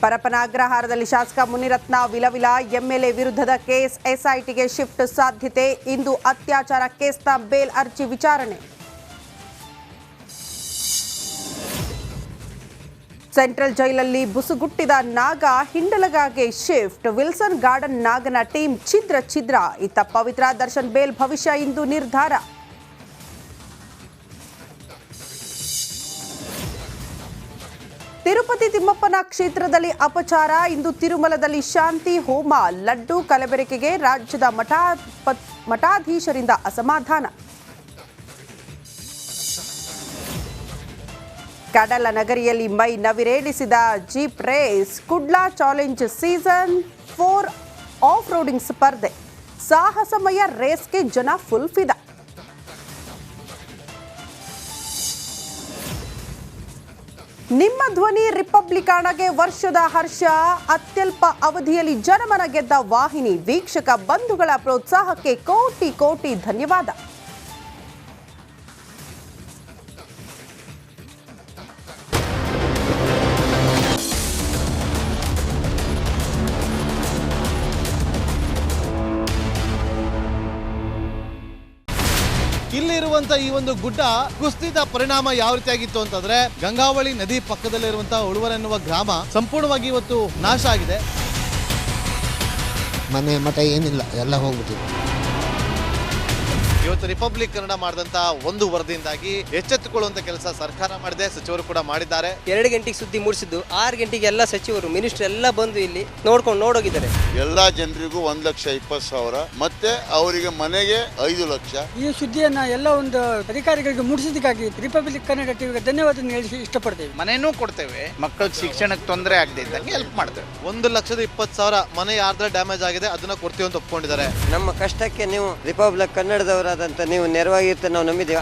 ಪರಪ್ಪನ ಅಗ್ರಹಾರದಲ್ಲಿ ಶಾಸಕ ಮುನಿರತ್ನ ವಿಲವಿಲ, ಎಂಎಲ್ಎ ವಿರುದ್ಧದ case ಎಸ್ಐಟಿಗೆ shift ಸಾಧ್ಯತೆ. ಇಂದು ಅತ್ಯಾಚಾರ ಕೇಸ್ನ ಬೇಲ್ ಅರ್ಜಿ ವಿಚಾರಣೆ. ಸೆಂಟ್ರಲ್ ಜೈಲಲ್ಲಿ ಬುಸುಗುಟ್ಟಿದ ನಾಗ ಹಿಂಡಲಗಾಗೆ ಶಿಫ್ಟ್. ವಿಲ್ಸನ್ ಗಾರ್ಡನ್ ನಾಗನ ಟೀಮ್ ಛಿದ್ರ. ಇತ್ತ ಪವಿತ್ರ ದರ್ಶನ್ ಬೇಲ್ ಭವಿಷ್ಯ ಇಂದು ನಿರ್ಧಾರ. ತಿರುಪತಿ ತಿಮ್ಮಪ್ಪನ ಕ್ಷೇತ್ರದಲ್ಲಿ ಅಪಚಾರ. ಇಂದು ತಿರುಮಲದಲ್ಲಿ ಶಾಂತಿ ಹೋಮ. ಲಡ್ಡು ಕಲಬೆರಕೆಗೆ ರಾಜ್ಯದ ಮಠಾಧೀಶರಿಂದ ಅಸಮಾಧಾನ. ಕಡಲ ನಗರಿಯಲ್ಲಿ ಮೈ ನವಿರೇಳಿಸಿದ jeep race. Kudla challenge season 4 off roading ಸ್ಪರ್ಧೆ. ಸಾಹಸಮಯ ರೇಸ್ಗೆ ಜನ ಫುಲ್ ಫಿದಾ. ನಿಮ್ಮ ಧ್ವನಿ ರಿಪಬ್ಲಿಕಾಣಗೆ ವರ್ಷದ ಹರ್ಷ. ಅತ್ಯಲ್ಪ ಅವಧಿಯಲ್ಲಿ ಜನಮನ ಗೆದ್ದ ವಾಹಿನಿ. ವೀಕ್ಷಕ ಬಂಧುಗಳ ಪ್ರೋತ್ಸಾಹಕ್ಕೆ ಕೋಟಿ ಧನ್ಯವಾದ. ಇಲ್ಲಿರುವಂತ ಈ ಒಂದು ಗುಡ್ಡ ಕುಸಿದ ಪರಿಣಾಮ ಯಾವ ರೀತಿಯಾಗಿತ್ತು ಅಂತಂದ್ರೆ, ಗಂಗಾವಳಿ ನದಿ ಪಕ್ಕದಲ್ಲಿರುವಂತಹ ಉಳುವರ ಎನ್ನುವ ಗ್ರಾಮ ಸಂಪೂರ್ಣವಾಗಿ ಇವತ್ತು ನಾಶ ಆಗಿದೆ. ಮನೆ ಮಠ ಏನಿಲ್ಲ, ಎಲ್ಲ ಹೋಗ್ಬಿಟ್ಟಿದೆ. ಇವತ್ತು ರಿಪಬ್ಲಿಕ್ ಕನ್ನಡ ಮಾಡಿದಂತಹ ಒಂದು ವರದಿಯಿಂದಾಗಿ ಎಚ್ಚೆತ್ತುಕೊಳ್ಳುವಂತ ಕೆಲಸ ಸರ್ಕಾರ ಮಾಡಿದೆ, ಸಚಿವರು ಕೂಡ ಮಾಡಿದ್ದಾರೆ. 2 ಗಂಟೆಗೆ ಸುದ್ದಿ ಮೂಡಿಸಿದ್ದು 6 ಗಂಟೆಗೆ ಎಲ್ಲ ಸಚಿವರು ಮಿನಿಸ್ಟರ್ ಎಲ್ಲ ಬಂದು ಇಲ್ಲಿ ನೋಡೋಗಿದ್ದಾರೆ. ಎಲ್ಲಾ ಜನರಿಗೂ 1,20,000 ಮತ್ತೆ ಅವರಿಗೆ ಮನೆಗೆ 5 ಲಕ್ಷ. ಈ ಸುದ್ದಿಯನ್ನ ಎಲ್ಲ ಒಂದು ಅಧಿಕಾರಿಗಳಿಗೆ ಮುಟ್ಟಿಸಿದಕ್ಕಾಗಿ ರಿಪಬ್ಲಿಕ್ ಕನ್ನಡ ಟಿವಿಗೆ ಧನ್ಯವಾದ ಹೇಳಿ ಇಷ್ಟಪಡ್ತೇವೆ. ಮನೆನೂ ಕೊಡ್ತೇವೆ, ಮಕ್ಕಳ ಶಿಕ್ಷಣಕ್ಕೆ ತೊಂದರೆ ಆಗದೆ ಇದ್ದಂಗೆ ಹೆಲ್ಪ್ ಮಾಡ್ತೇವೆ. 1,20,000 ಮನೆ ಯಾರ್ದ್ರ ಡ್ಯಾಮೇಜ್ ಆಗಿದೆ ಅದನ್ನ ಕೊಡ್ತೀವಿ ಅಂತ ಒಪ್ಕೊಂಡಿದ್ದಾರೆ. ನಮ್ಮ ಕಷ್ಟಕ್ಕೆ ನೀವು ರಿಪಬ್ಲಿಕ್ ಕನ್ನಡದವರಾದಂತ ನೀವು ನೆರವಾಗಿರ್ತೀವಿ ನಾವು ನಂಬಿದ್ದೇವೆ.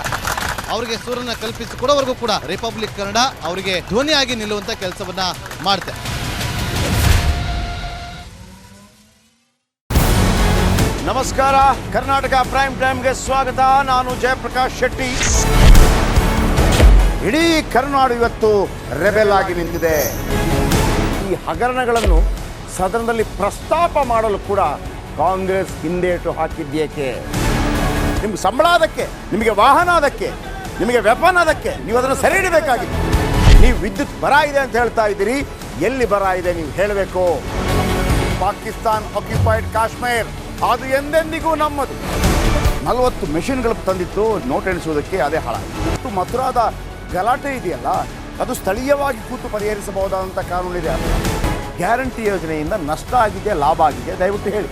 ಅವರಿಗೆ ಸೂರನ್ನ ಕಲ್ಪಿಸಿಕೊಡೋವರೆಗೂ ಕೂಡ ರಿಪಬ್ಲಿಕ್ ಕನ್ನಡ ಅವರಿಗೆ ಧ್ವನಿಯಾಗಿ ನಿಲ್ಲುವಂತ ಕೆಲಸವನ್ನ ಮಾಡುತ್ತೆ. ನಮಸ್ಕಾರ, ಕರ್ನಾಟಕ ಪ್ರೈಮ್ ಟೈಮ್ಗೆ ಸ್ವಾಗತ. ನಾನು ಜಯಪ್ರಕಾಶ್ ಶೆಟ್ಟಿ. ಇಡೀ ಕರ್ನಾಡು ಇವತ್ತು ರೆಬೆಲ್ ಆಗಿ ನಿಂತಿದೆ. ಈ ಹಗರಣಗಳನ್ನು ಸದನದಲ್ಲಿ ಪ್ರಸ್ತಾಪ ಮಾಡಲು ಕೂಡ ಕಾಂಗ್ರೆಸ್ ಹಿಂದೇಟು ಹಾಕಿದ್ದೇಕೆ? ನಿಮ್ಗೆ ಸಂಬಳ ಅದಕ್ಕೆ, ನಿಮಗೆ ವಾಹನ ಅದಕ್ಕೆ, ನಿಮಗೆ ವೆಪನ್ ಅದಕ್ಕೆ. ನೀವು ಅದನ್ನು ಸೆರೆ ಹಿಡಿಬೇಕಾಗಿತ್ತು. ನೀವು ವಿದ್ಯುತ್ ಬರ ಇದೆ ಅಂತ ಹೇಳ್ತಾ ಇದ್ದೀರಿ, ಎಲ್ಲಿ ಬರ ಇದೆ ನೀವು ಹೇಳಬೇಕು. ಪಾಕಿಸ್ತಾನ್ ಆಕ್ಯುಪೈಡ್ ಕಾಶ್ಮೀರ್ ಅದು ಎಂದೆಂದಿಗೂ ನಮ್ಮದು. 40 ಮೆಷಿನ್ಗಳು ತಂದಿತ್ತು ನೋಟ್ ಎಣಿಸುವುದಕ್ಕೆ, ಅದೇ ಹಾಳಾಯಿತು. ಮಥುರಾದ ಗಲಾಟೆ ಇದೆಯಲ್ಲ, ಅದು ಸ್ಥಳೀಯವಾಗಿ ಕೂತು ಪರಿಹರಿಸಬಹುದಾದಂಥ ಕಾನೂನಿದೆ. ಗ್ಯಾರಂಟಿ ಯೋಜನೆಯಿಂದ ನಷ್ಟ ಆಗಿದೆ, ಲಾಭ ಆಗಿದೆ, ದಯವಿಟ್ಟು ಹೇಳಿ.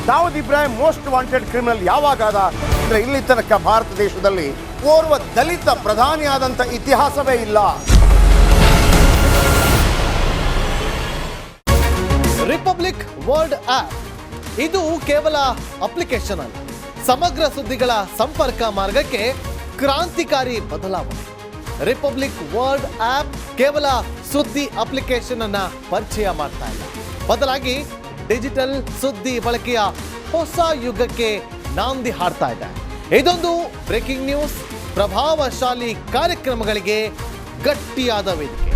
Dawood Ibrahim most wanted criminal ಯಾವಾಗಾದ ಅಂದರೆ ಇಲ್ಲಿ ತನಕ ಭಾರತ ದೇಶದಲ್ಲಿ ಓರ್ವ ದಲಿತ ಪ್ರಧಾನಿಯಾದಂಥ ಇತಿಹಾಸವೇ ಇಲ್ಲ. ರಿಪಬ್ಲಿಕ್ ವರ್ಲ್ಡ್ ಆಪ್ ಇದು ಕೇವಲ ಅಪ್ಲಿಕೇಶನ್ ಅಲ್ಲ, ಸಮಗ್ರ ಸುದ್ದಿಗಳ ಸಂಪರ್ಕ ಮಾರ್ಗಕ್ಕೆ ಕ್ರಾಂತಿಕಾರಿ ಬದಲಾವಣೆ. ರಿಪಬ್ಲಿಕ್ ವರ್ಲ್ಡ್ ಆಪ್ ಕೇವಲ ಸುದ್ದಿ ಅಪ್ಲಿಕೇಶನ್ ಅನ್ನ ಪರಿಚಯ ಮಾಡ್ತಾ ಇಲ್ಲ, ಬದಲಾಗಿ ಡಿಜಿಟಲ್ ಸುದ್ದಿ ಬಳಕೆಯ ಹೊಸ ಯುಗಕ್ಕೆ ನಾಂದಿ ಹಾಡ್ತಾ ಇದೆ. ಇದೊಂದು ಬ್ರೇಕಿಂಗ್ ನ್ಯೂಸ್, ಪ್ರಭಾವಶಾಲಿ ಕಾರ್ಯಕ್ರಮಗಳಿಗೆ ಗಟ್ಟಿಯಾದ ವೇದಿಕೆ.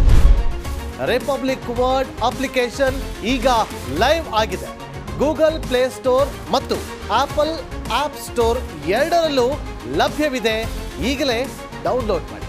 ರಿಪಬ್ಲಿಕ್ ವರ್ಲ್ಡ್ ಅಪ್ಲಿಕೇಶನ್ ಈಗ ಲೈವ್ ಆಗಿದೆ. ಗೂಗಲ್ ಪ್ಲೇ ಸ್ಟೋರ್ ಮತ್ತು ಆಪಲ್ ಆಪ್ ಸ್ಟೋರ್ ಎರಡರಲ್ಲೂ ಲಭ್ಯವಿದೆ. ಈಗಲೇ ಡೌನ್ಲೋಡ್ ಮಾಡಿ.